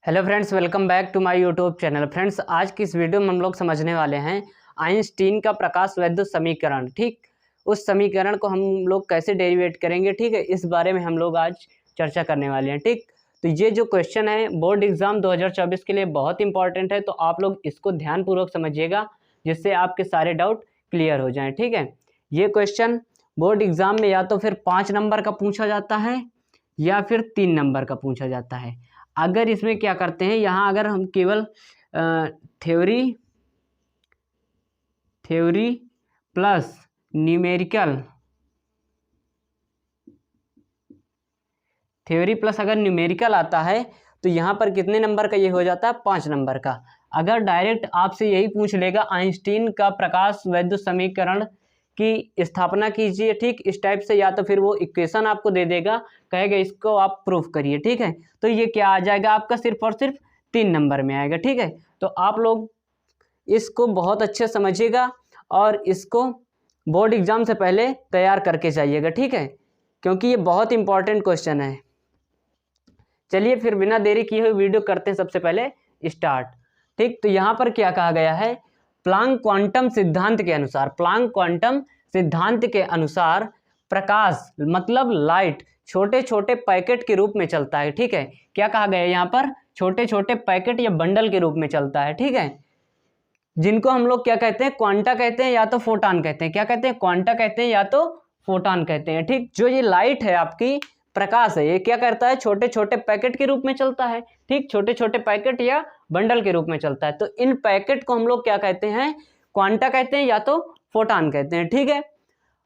Hello friends, welcome back to my YouTube channel. Friends, आज की इस वीडियो में हम लोग समझने वाले हैं आइंस्टीन का प्रकाश वैद्युत समीकरण। ठीक, उस समीकरण को हम लोग कैसे डेरिवेट करेंगे, ठीक है, इस बारे में हम लोग आज चर्चा करने वाले हैं। ठीक, तो ये जो क्वेश्चन है बोर्ड एग्जाम 2024 के लिए बहुत इंपॉर्टेंट है, तो आप लोग इसको ध्यानपूर्वक समझिएगा जिससे आपके सारे डाउट क्लियर हो जाएँ। ठीक है, ये क्वेश्चन बोर्ड एग्जाम में या तो फिर 5 नंबर का पूछा जाता है या फिर 3 नंबर का पूछा जाता है। अगर इसमें क्या करते हैं, यहाँ अगर हम केवल theory plus numerical theory plus अगर न्यूमेरिकल आता है तो यहाँ पर कितने नंबर का ये हो जाता है, 5 नंबर का। अगर डायरेक्ट आपसे यही पूछ लेगा आइंस्टीन का प्रकाश वैद्युत समीकरण की स्थापना कीजिए, ठीक, इस टाइप से, या तो फिर वो इक्वेशन आपको दे देगा, कहेगा इसको आप प्रूफ करिए। ठीक है, तो ये क्या आ जाएगा आपका, सिर्फ और सिर्फ 3 नंबर में आएगा। ठीक है, तो आप लोग इसको बहुत अच्छे समझिएगा और इसको बोर्ड एग्जाम से पहले तैयार करके जाइएगा। ठीक है, क्योंकि ये बहुत इंपॉर्टेंट क्वेश्चन है। चलिए फिर बिना देरी किए हुए वीडियो करते हैं सबसे पहले स्टार्ट। ठीक, तो यहाँ पर क्या कहा गया है, प्लांक क्वांटम सिद्धांत के अनुसार, प्लांक क्वांटम सिद्धांत के अनुसार प्रकाश मतलब लाइट छोटे छोटे पैकेट के रूप में चलता है। ठीक है, क्या कहा गया है यहाँ पर, छोटे छोटे पैकेट या बंडल के रूप में चलता है। ठीक है, जिनको हम लोग क्या कहते हैं, क्वांटा कहते हैं या तो फोटान कहते हैं। क्या कहते हैं, क्वांटा कहते हैं या तो फोटान कहते हैं। ठीक, जो ये लाइट है आपकी, प्रकाश है, ये क्या करता है, छोटे छोटे पैकेट के रूप में चलता है। ठीक, छोटे छोटे पैकेट या बंडल के रूप में चलता है। तो इन पैकेट को हम लोग क्या कहते हैं, क्वांटा कहते हैं या तो फोटान कहते हैं। ठीक है,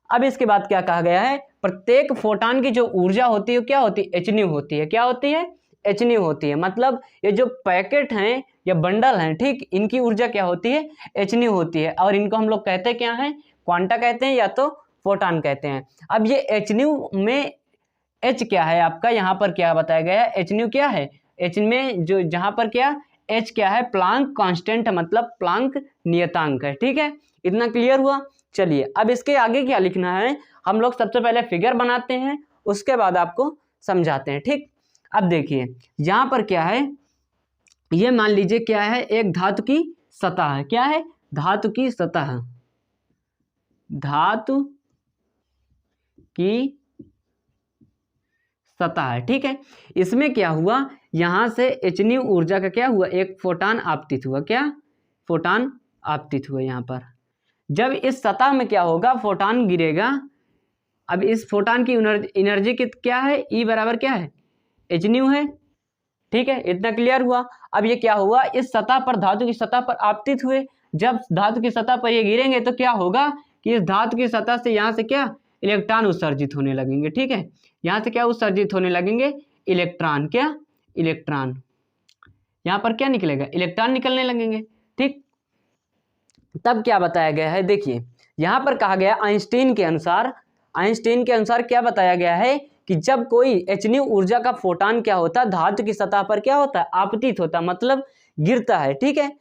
अब इसके बाद क्या कहा गया है, प्रत्येक फोटान की जो ऊर्जा होती है क्या होती है, एच न्यू होती है। क्या होती है, एच न्यू होती है। मतलब ये जो पैकेट हैं या बंडल हैं, ठीक, इनकी ऊर्जा क्या होती है, एच न्यू होती है, और इनको हम लोग कहते हैं क्या है, क्वांटा कहते हैं या तो फोटान कहते हैं। अब ये एच न्यू में एच क्या है आपका, यहाँ पर क्या बताया गया है, एच न्यू क्या है, एच में जो जहाँ पर क्या, एच क्या है, प्लांक कांस्टेंट है, मतलब प्लांक नियतांक है। ठीक है, इतना क्लियर हुआ। चलिए अब इसके आगे क्या लिखना है, हम लोग सबसे पहले फिगर बनाते हैं, उसके बाद आपको समझाते हैं। ठीक, अब देखिए यहाँ पर क्या है, ये मान लीजिए क्या है, एक धातु की सतह है। क्या है, धातु की सतह, धातु की सतह है। ठीक है, इसमें क्या हुआ, यहाँ से एच न्यू ऊर्जा का क्या हुआ, एक फोटान आपतित हुआ। क्या, फोटान आपतित हुआ यहाँ पर। जब इस सतह में क्या होगा, फोटान गिरेगा। अब इस फोटान की एनर्जी की क्या है, ई बराबर क्या है, एच न्यू है। ठीक है, इतना क्लियर हुआ। अब ये क्या हुआ, इस सतह पर, धातु की सतह पर आपतित हुए। जब धातु की सतह पर ये गिरेंगे तो क्या होगा कि इस धातु की सतह से यहाँ से क्या, इलेक्ट्रॉन उत्सर्जित होने लगेंगे। ठीक है, यहाँ से क्या उत्सर्जित होने लगेंगे, इलेक्ट्रॉन। क्या, इलेक्ट्रॉन, यहाँ पर क्या निकलेगा, इलेक्ट्रॉन निकलने लगेंगे। ठीक, तब क्या बताया गया है, देखिए यहाँ पर कहा गया आइंस्टीन के अनुसार क्या बताया गया है कि जब कोई एच न्यू ऊर्जा का फोटान क्या होता है, धातु की सतह पर क्या होता है, आपतित होता है, मतलब गिरता है। ठीक है,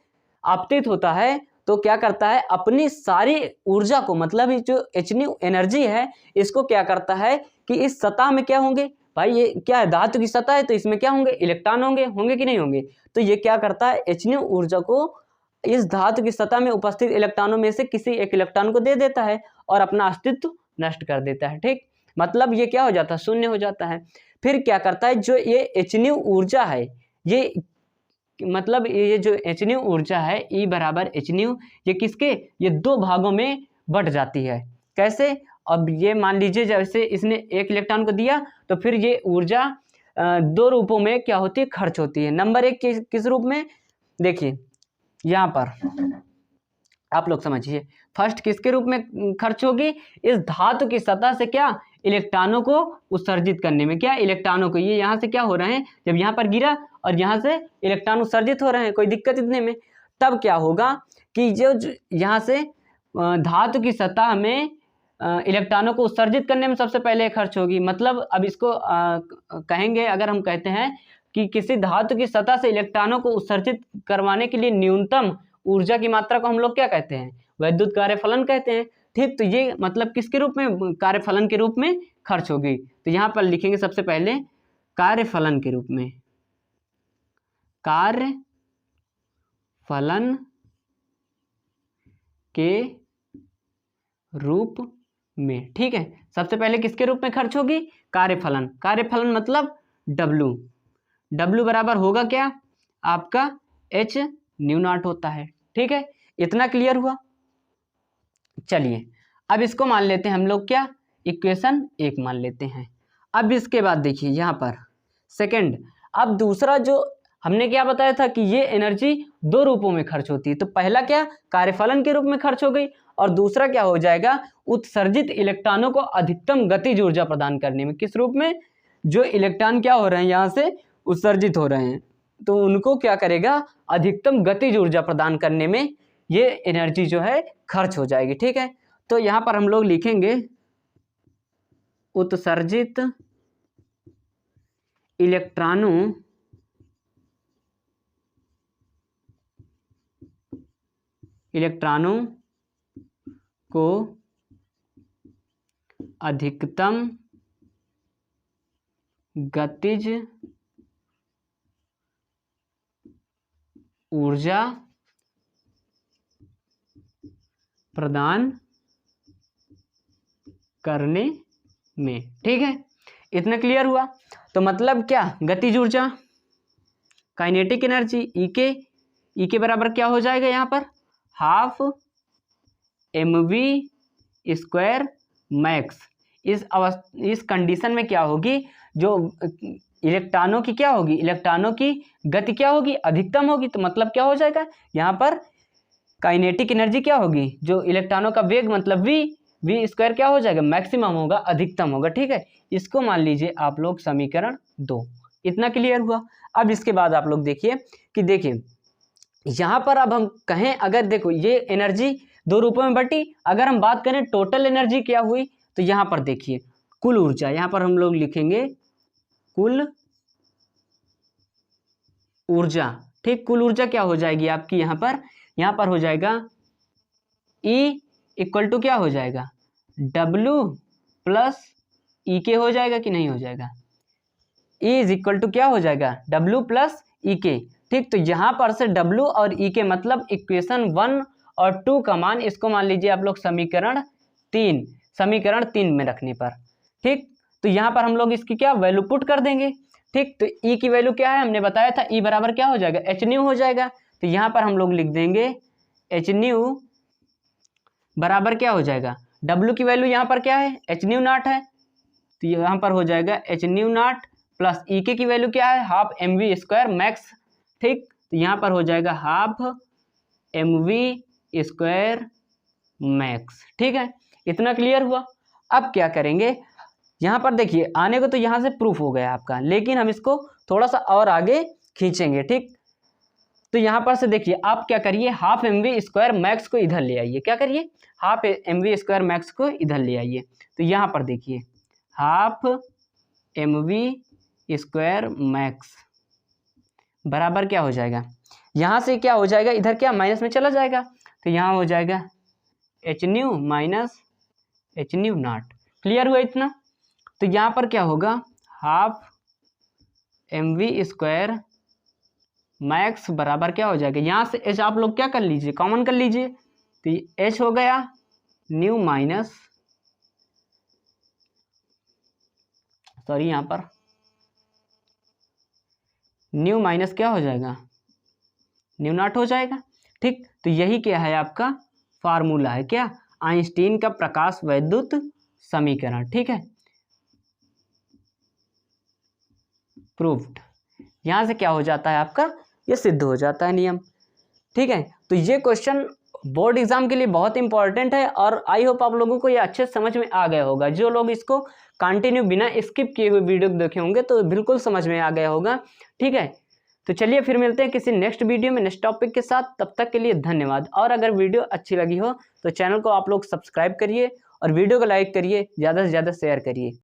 आपतित होता है तो क्या करता है, अपनी सारी ऊर्जा को, मतलब ये जो एच न्यू एनर्जी है, इसको क्या करता है कि इस सतह में क्या होंगे, भाई ये क्या है, धातु की सतह है तो इसमें क्या होंगे, इलेक्ट्रॉन होंगे कि नहीं होंगे। तो ये क्या करता है, एच न्यू ऊर्जा को इस धातु की सतह में उपस्थित इलेक्ट्रॉनों में से किसी एक इलेक्ट्रॉन को दे देता है और अपना अस्तित्व नष्ट कर देता है। ठीक, मतलब ये क्या हो जाता है, शून्य हो जाता है। फिर क्या करता है, जो ये एच न्यू ऊर्जा है, ये मतलब ये जो एच न्यू ऊर्जा है, ई बराबर एच न्यू, ये किसके, ये 2 भागों में बट जाती है। कैसे, अब ये मान लीजिए जैसे इसने एक इलेक्ट्रॉन को दिया तो फिर ये ऊर्जा 2 रूपों में क्या होती है, खर्च होती है। नंबर 1 किस रूप में, देखिए यहाँ पर आप लोग समझिए, फर्स्ट किसके रूप में खर्च होगी, इस धातु की सतह से क्या, इलेक्ट्रॉनों को उत्सर्जित करने में। क्या, इलेक्ट्रॉनों को, ये यहाँ से क्या हो रहे हैं, जब यहाँ पर गिरा और यहाँ से इलेक्ट्रॉन उत्सर्जित हो रहे हैं, कोई दिक्कत इतने में, तब क्या होगा कि जो यहाँ से धातु की सतह में इलेक्ट्रॉनों को उत्सर्जित करने में सबसे पहले खर्च होगी। मतलब अब इसको कहेंगे, अगर हम कहते हैं कि किसी धातु की सतह से इलेक्ट्रॉनों को उत्सर्जित करवाने के लिए न्यूनतम ऊर्जा की मात्रा को हम लोग क्या कहते हैं, वैद्युत कार्यफलन कहते हैं। ठीक, तो ये मतलब किसके रूप में, कार्यफलन के रूप में खर्च होगी। तो यहाँ पर लिखेंगे सबसे पहले कार्यफलन के रूप में, कार्य फलन के रूप में। ठीक है, सबसे पहले किसके रूप में खर्च होगी? कार्यफलन। कार्यफलन मतलब W। W बराबर होगा क्या? आपका H न्यू नॉट होता है। ठीक है, इतना क्लियर हुआ। चलिए अब इसको मान लेते हैं हम लोग क्या, इक्वेशन 1 मान लेते हैं। अब इसके बाद देखिए यहाँ पर सेकंड, अब दूसरा जो हमने क्या बताया था कि ये एनर्जी दो रूपों में खर्च होती है। तो पहला क्या, कार्यफलन के रूप में खर्च हो गई, और दूसरा क्या हो जाएगा, उत्सर्जित इलेक्ट्रॉनों को अधिकतम गतिज ऊर्जा प्रदान करने में। किस रूप में? जो इलेक्ट्रॉन क्या हो रहे हैं यहाँ से उत्सर्जित हो रहे हैं, तो उनको क्या करेगा, अधिकतम गतिज ऊर्जा प्रदान करने में ये एनर्जी जो है खर्च हो जाएगी। ठीक है, तो यहाँ पर हम लोग लिखेंगे उत्सर्जित इलेक्ट्रॉनों को अधिकतम गतिज ऊर्जा प्रदान करने में। ठीक है, इतना क्लियर हुआ। तो मतलब क्या, गतिज ऊर्जा, काइनेटिक एनर्जी ई के बराबर क्या हो जाएगा यहाँ पर, हाफ mv² मैक्स। इस कंडीशन में क्या होगी, जो इलेक्ट्रॉनों की क्या होगी, इलेक्ट्रॉनों की गति क्या होगी, अधिकतम होगी। तो मतलब क्या हो जाएगा यहाँ पर, काइनेटिक एनर्जी क्या होगी, जो इलेक्ट्रॉनों का वेग मतलब v² क्या हो जाएगा, मैक्सिमम होगा, अधिकतम होगा। ठीक है, इसको मान लीजिए आप लोग समीकरण 2। इतना क्लियर हुआ। अब इसके बाद आप लोग देखिए कि देखिए यहाँ पर अब हम कहें, अगर देखो ये एनर्जी दो रूपों में बटी, अगर हम बात करें टोटल एनर्जी क्या हुई, तो यहाँ पर देखिए कुल ऊर्जा, यहाँ पर हम लोग लिखेंगे कुल ऊर्जा। ठीक, कुल ऊर्जा क्या हो जाएगी आपकी, यहाँ पर हो जाएगा E = क्या हो जाएगा, W + EK हो जाएगा कि नहीं हो जाएगा, E = क्या हो जाएगा, W + EK। ठीक, तो यहाँ पर से W और EK मतलब इक्वेशन 1 और 2 का मान, इसको मान लीजिए आप लोग समीकरण 3 में रखने पर। ठीक, तो यहाँ पर हम लोग इसकी क्या वैल्यू पुट कर देंगे। ठीक, तो E की वैल्यू क्या है, हमने बताया था E बराबर क्या हो जाएगा, hν हो जाएगा। तो यहाँ पर हम लोग लिख देंगे hν बराबर क्या हो जाएगा, W की वैल्यू यहाँ पर क्या है, hν0 है, तो यहाँ पर हो जाएगा hν0 प्लस EK की वैल्यू क्या है, हाफ mv² मैक्स। ठीक, तो यहाँ पर हो जाएगा हाफ mv² मैक्स। ठीक है, इतना क्लियर हुआ। अब क्या करेंगे, यहाँ पर देखिए आने को तो यहाँ से प्रूफ हो गया आपका, लेकिन हम इसको थोड़ा सा और आगे खींचेंगे। ठीक, तो यहाँ पर से देखिए आप क्या करिए, हाफ mv² मैक्स को इधर ले आइए। क्या करिए, हाफ mv² मैक्स को इधर ले आइए। तो यहाँ पर देखिए हाफ mv² मैक्स बराबर क्या हो जाएगा, यहाँ से क्या हो जाएगा, इधर क्या माइनस में चला जाएगा, तो यहाँ हो जाएगा hν - hν0। क्लियर हुआ इतना। तो यहाँ पर क्या होगा, हाफ mv² मैक्स बराबर क्या हो जाएगा, यहाँ से h आप लोग क्या कर लीजिए, कॉमन कर लीजिए। तो h हो गया न्यू माइनस, सॉरी यहाँ पर न्यू माइनस क्या हो जाएगा, ν0 हो जाएगा। ठीक, तो यही क्या है आपका फार्मूला है, क्या, आइंस्टीन का प्रकाश वैद्युत समीकरण। ठीक है, प्रूव्ड। यहाँ से क्या हो जाता है आपका, ये सिद्ध हो जाता है नियम। ठीक है, तो ये क्वेश्चन बोर्ड एग्जाम के लिए बहुत इंपॉर्टेंट है, और आई होप आप लोगों को ये अच्छे समझ में आ गया होगा। जो लोग इसको कंटिन्यू बिना स्किप किए हुए वीडियो देखे होंगे तो बिल्कुल समझ में आ गया होगा। ठीक है, तो चलिए फिर मिलते हैं किसी नेक्स्ट वीडियो में नेक्स्ट टॉपिक के साथ। तब तक के लिए धन्यवाद। और अगर वीडियो अच्छी लगी हो तो चैनल को आप लोग सब्सक्राइब करिए और वीडियो को लाइक करिए, ज़्यादा से ज़्यादा शेयर करिए।